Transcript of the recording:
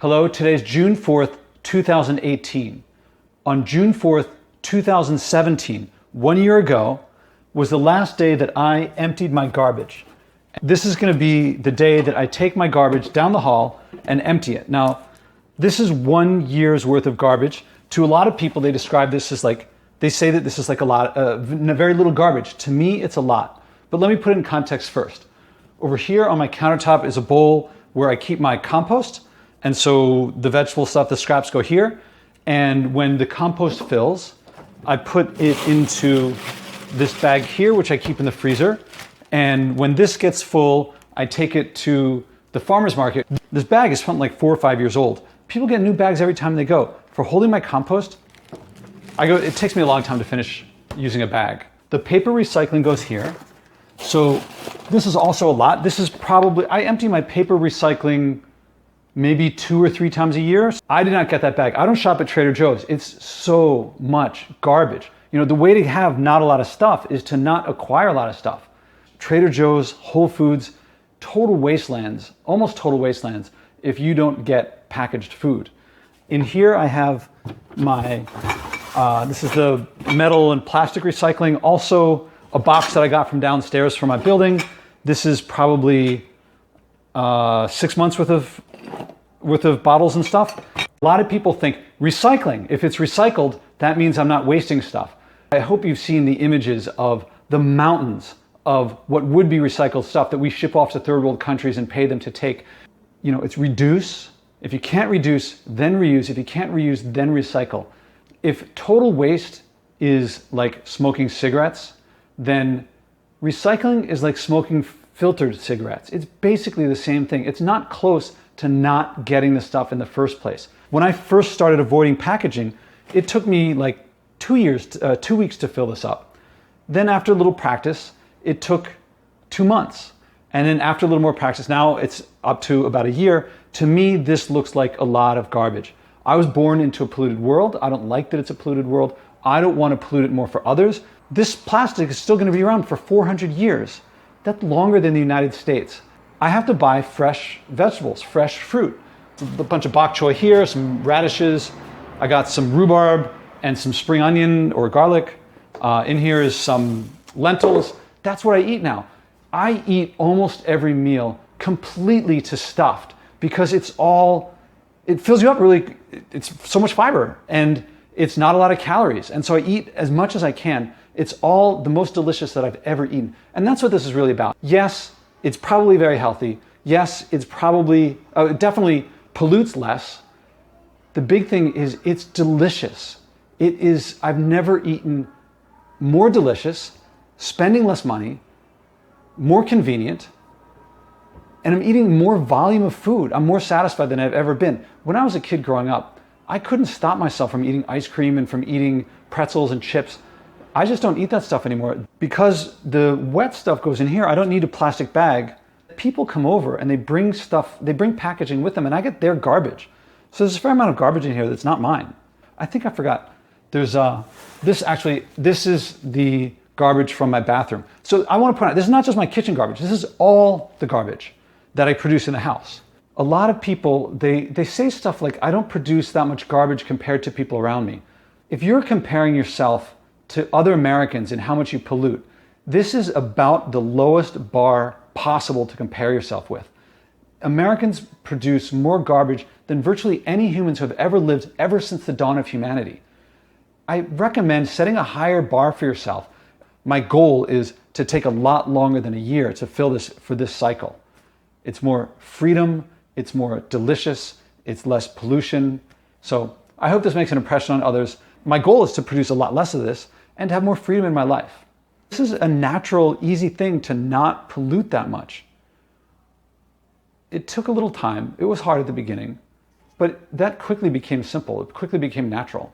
Hello, today's June 4th, 2018. On June 4th, 2017, 1 year ago, was the last day that I emptied my garbage. This is going to be the day that I take my garbage down the hall and empty it. Now, this is 1 year's worth of garbage. To a lot of people, they describe this as they say that this is like a lot, very little garbage. To me, it's a lot. But let me put it in context first. Over here on my countertop is a bowl where I keep my compost. And so the vegetable stuff, the scraps go here. And when the compost fills, I put it into this bag here, which I keep in the freezer. And when this gets full, I take it to the farmer's market. This bag is from like 4 or 5 years old. People get new bags every time they go. For holding my compost, it takes me a long time to finish using a bag. The paper recycling goes here. So this is also a lot. This is probably, I empty my paper recycling maybe 2 or 3 times a year. I did not get that bag. I don't shop at Trader Joe's. It's so much garbage. You know, the way to have not a lot of stuff is to not acquire a lot of stuff. Trader Joe's, Whole Foods, total wastelands, almost total wastelands if you don't get packaged food. In here I have my, this is the metal and plastic recycling. Also a box that I got from downstairs from my building. This is probably 6 months worth of bottles and stuff. A lot of people think recycling, if it's recycled, that means I'm not wasting stuff. I hope you've seen the images of the mountains of what would be recycled stuff that we ship off to third world countries and pay them to take. You know, it's reduce. If you can't reduce, then reuse. If you can't reuse, then recycle. If total waste is like smoking cigarettes, then recycling is like smoking filtered cigarettes. It's basically the same thing. It's not close to not getting the stuff in the first place. When I first started avoiding packaging, it took me like 2 weeks to fill this up. Then after a little practice, it took 2 months. And then after a little more practice, now it's up to about a year. To me, this looks like a lot of garbage. I was born into a polluted world. I don't like that it's a polluted world. I don't want to pollute it more for others. This plastic is still going to be around for 400 years. That's longer than the United States. I have to buy fresh vegetables, fresh fruit. A bunch of bok choy here, some radishes. I got some rhubarb and some spring onion or garlic. In here is some lentils. That's what I eat now. I eat almost every meal completely to stuffed because it fills you up really, it's so much fiber and it's not a lot of calories. And so I eat as much as I can. It's all the most delicious that I've ever eaten. And that's what this is really about. Yes, it's probably very healthy. Yes, it's probably, it definitely pollutes less. The big thing is it's delicious. It is, I've never eaten more delicious, spending less money, more convenient, and I'm eating more volume of food. I'm more satisfied than I've ever been. When I was a kid growing up, I couldn't stop myself from eating ice cream and from eating pretzels and chips. I just don't eat that stuff anymore. Because the wet stuff goes in here, I don't need a plastic bag. People come over and they bring stuff, they bring packaging with them and I get their garbage. So there's a fair amount of garbage in here that's not mine. I think I forgot. There's this is the garbage from my bathroom. So I want to point out, this is not just my kitchen garbage. This is all the garbage that I produce in the house. A lot of people, they say stuff like, I don't produce that much garbage compared to people around me. If you're comparing yourself to other Americans and how much you pollute, this is about the lowest bar possible to compare yourself with. Americans produce more garbage than virtually any humans who have ever lived ever since the dawn of humanity. I recommend setting a higher bar for yourself. My goal is to take a lot longer than a year to fill this for this cycle. It's more freedom, it's more delicious, it's less pollution. So I hope this makes an impression on others. My goal is to produce a lot less of this and have more freedom in my life. This is a natural, easy thing to not pollute that much. It took a little time. It was hard at the beginning, but that quickly became simple. It quickly became natural.